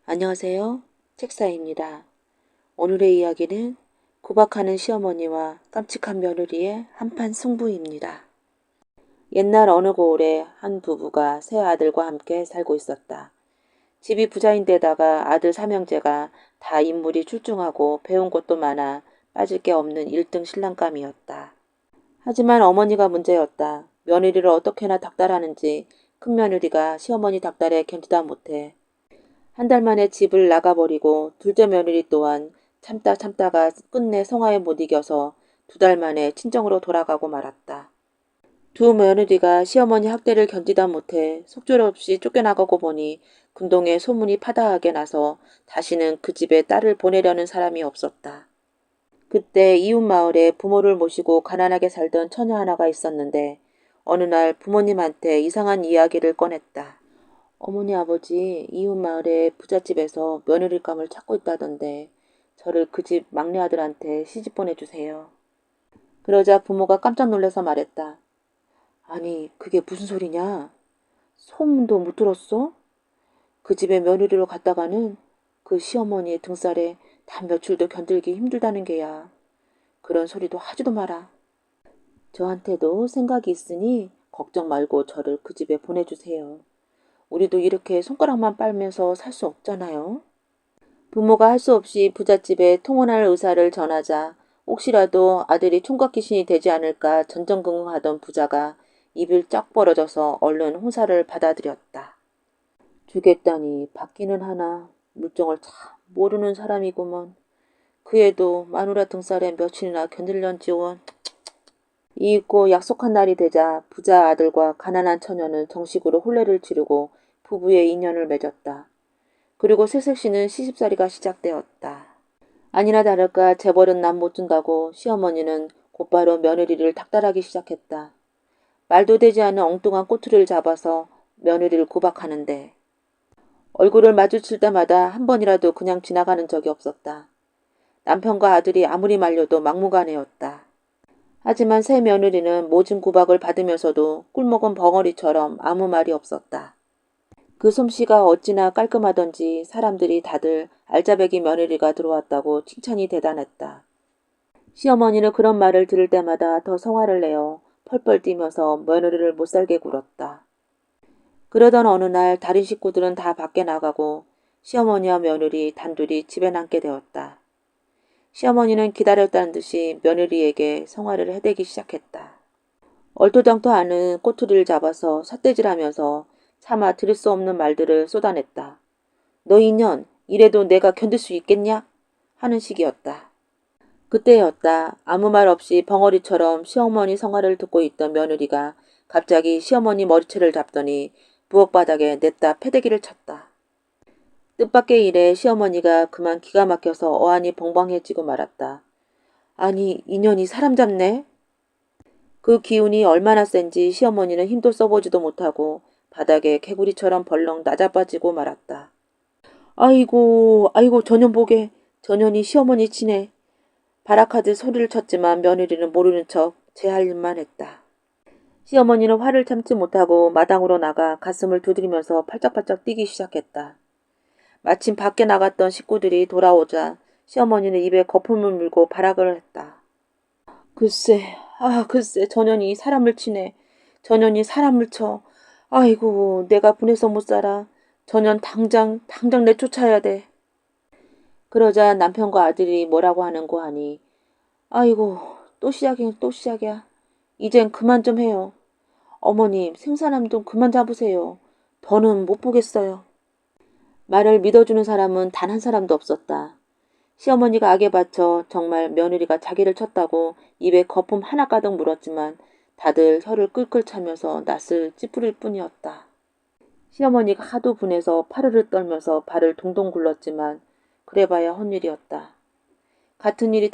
안녕하세요. 책사입니다. 오늘의 이야기는 구박하는 시어머니와 깜찍한 며느리의 한판 승부입니다. 옛날 어느 고을에 한 부부가 세 아들과 함께 살고 있었다. 집이 부자인데다가 아들 삼형제가 다 인물이 출중하고 배운 것도 많아 빠질 게 없는 1등 신랑감이었다. 하지만 어머니가 문제였다. 며느리를 어떻게나 닥달하는지 큰며느리가 시어머니 닥달에 견디다 못해 한 달 만에 집을 나가버리고 둘째 며느리 또한 참다가 끝내 성화에 못 이겨서 2달 만에 친정으로 돌아가고 말았다. 두 며느리가 시어머니 학대를 견디다 못해 속절없이 쫓겨나가고 보니 군동에 소문이 파다하게 나서 다시는 그 집에 딸을 보내려는 사람이 없었다. 그때 이웃 마을에 부모를 모시고 가난하게 살던 처녀 하나가 있었는데 어느 날 부모님한테 이상한 이야기를 꺼냈다. 어머니 아버지 이웃 마을의 부잣집에서 며느리감을 찾고 있다던데 저를 그 집 막내 아들한테 시집 보내주세요. 그러자 부모가 깜짝 놀라서 말했다. 아니 그게 무슨 소리냐? 소문도 못 들었어? 그 집에 며느리로 갔다가는 그 시어머니의 등살에 단 며칠도 견딜기 힘들다는 게야. 그런 소리도 하지도 마라. 저한테도 생각이 있으니 걱정 말고 저를 그 집에 보내주세요. 우리도 이렇게 손가락만 빨면서 살 수 없잖아요. 부모가 할 수 없이 부잣집에 통혼할 의사를 전하자 혹시라도 아들이 총각 귀신이 되지 않을까 전전긍긍하던 부자가 입을 쫙 벌어져서 얼른 호사를 받아들였다. 주겠다니 받기는 하나 물정을 참 모르는 사람이구먼. 그 애도 마누라 등살에 며칠이나 견딜런지원. 이윽고 약속한 날이 되자 부자 아들과 가난한 처녀는 정식으로 혼례를 치르고 부부의 인연을 맺었다. 그리고 새색시는 시집살이가 시작되었다. 아니나 다를까 재벌은 남 못 준다고 시어머니는 곧바로 며느리를 닥달하기 시작했다. 말도 되지 않은 엉뚱한 꼬투리를 잡아서 며느리를 구박하는데 얼굴을 마주칠 때마다 한 번이라도 그냥 지나가는 적이 없었다. 남편과 아들이 아무리 말려도 막무가내였다. 하지만 새 며느리는 모진 구박을 받으면서도 꿀먹은 벙어리처럼 아무 말이 없었다. 그 솜씨가 어찌나 깔끔하던지 사람들이 다들 알짜배기 며느리가 들어왔다고 칭찬이 대단했다. 시어머니는 그런 말을 들을 때마다 더 성화를 내어 펄펄 뛰면서 며느리를 못살게 굴었다. 그러던 어느 날 다른 식구들은 다 밖에 나가고 시어머니와 며느리 단둘이 집에 남게 되었다. 시어머니는 기다렸다는 듯이 며느리에게 성화를 해대기 시작했다. 얼토당토 않은 꼬투리를 잡아서 삿대질하면서 차마 들을 수 없는 말들을 쏟아냈다. 너 인연, 이래도 내가 견딜 수 있겠냐? 하는 식이었다. 그때였다. 아무 말 없이 벙어리처럼 시어머니 성화를 듣고 있던 며느리가 갑자기 시어머니 머리채를 잡더니 부엌바닥에 냈다 패대기를 쳤다. 뜻밖의 일에 시어머니가 그만 기가 막혀서 어안이 벙벙해지고 말았다. 아니, 인연이 사람 잡네? 그 기운이 얼마나 센지 시어머니는 힘도 써보지도 못하고 바닥에 개구리처럼 벌렁 낮아빠지고 말았다. 아이고 전년 보게. 전년이 시어머니 치네. 발악하듯 소리를 쳤지만 며느리는 모르는 척 제 할 일만 했다. 시어머니는 화를 참지 못하고 마당으로 나가 가슴을 두드리면서 팔짝팔짝 뛰기 시작했다. 마침 밖에 나갔던 식구들이 돌아오자 시어머니는 입에 거품을 물고 발악을 했다. 글쎄 전년이 사람을 치네. 전년이 사람을 쳐. 아이고 내가 분해서 못 살아. 전년 당장 내쫓아야 돼. 그러자 남편과 아들이 뭐라고 하는고 하니 아이고 또 시작이야. 이젠 그만 좀 해요. 어머님 생사람 좀 그만 잡으세요. 더는 못 보겠어요. 말을 믿어주는 사람은 단 한 사람도 없었다. 시어머니가 악에 받쳐 정말 며느리가 자기를 쳤다고 입에 거품 하나 가득 물었지만 다들 혀를 끌끌 차면서 낯을 찌푸릴 뿐이었다. 시어머니가 하도 분해서 파르르 떨면서 발을 동동 굴렀지만 그래봐야 헛일이었다. 같은 일이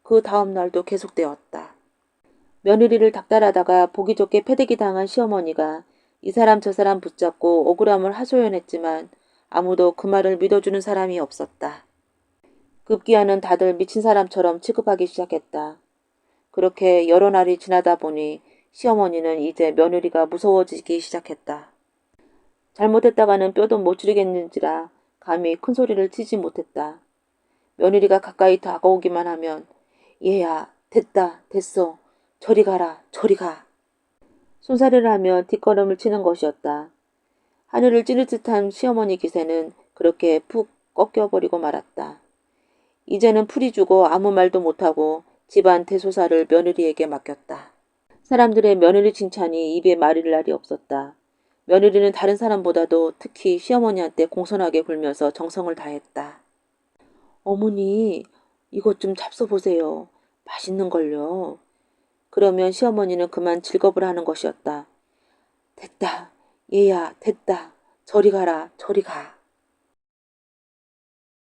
그 다음 날도 계속되었다. 며느리를 닥달하다가 보기 좋게 패대기 당한 시어머니가 이 사람 저 사람 붙잡고 억울함을 하소연했지만 아무도 그 말을 믿어주는 사람이 없었다. 급기야는 다들 미친 사람처럼 취급하기 시작했다. 그렇게 여러 날이 지나다 보니 시어머니는 이제 며느리가 무서워지기 시작했다. 잘못했다가는 뼈도 못 추리겠는지라 감히 큰 소리를 치지 못했다. 며느리가 가까이 다가오기만 하면 얘야, 됐다, 됐어. 저리 가라, 저리 가. 손사래를 하며 뒷걸음을 치는 것이었다. 하늘을 찌를 듯한 시어머니 기세는 그렇게 푹 꺾여버리고 말았다. 이제는 풀이 주고 아무 말도 못하고 집안 대소사를 며느리에게 맡겼다. 사람들의 며느리 칭찬이 입에 마를 날이 없었다. 며느리는 다른 사람보다도 특히 시어머니한테 공손하게 굴면서 정성을 다했다. 어머니, 이것 좀 잡숴보세요. 맛있는걸요. 그러면 시어머니는 그만 즐겁을 하는 것이었다. 됐다. 얘야, 됐다. 저리 가라, 저리 가.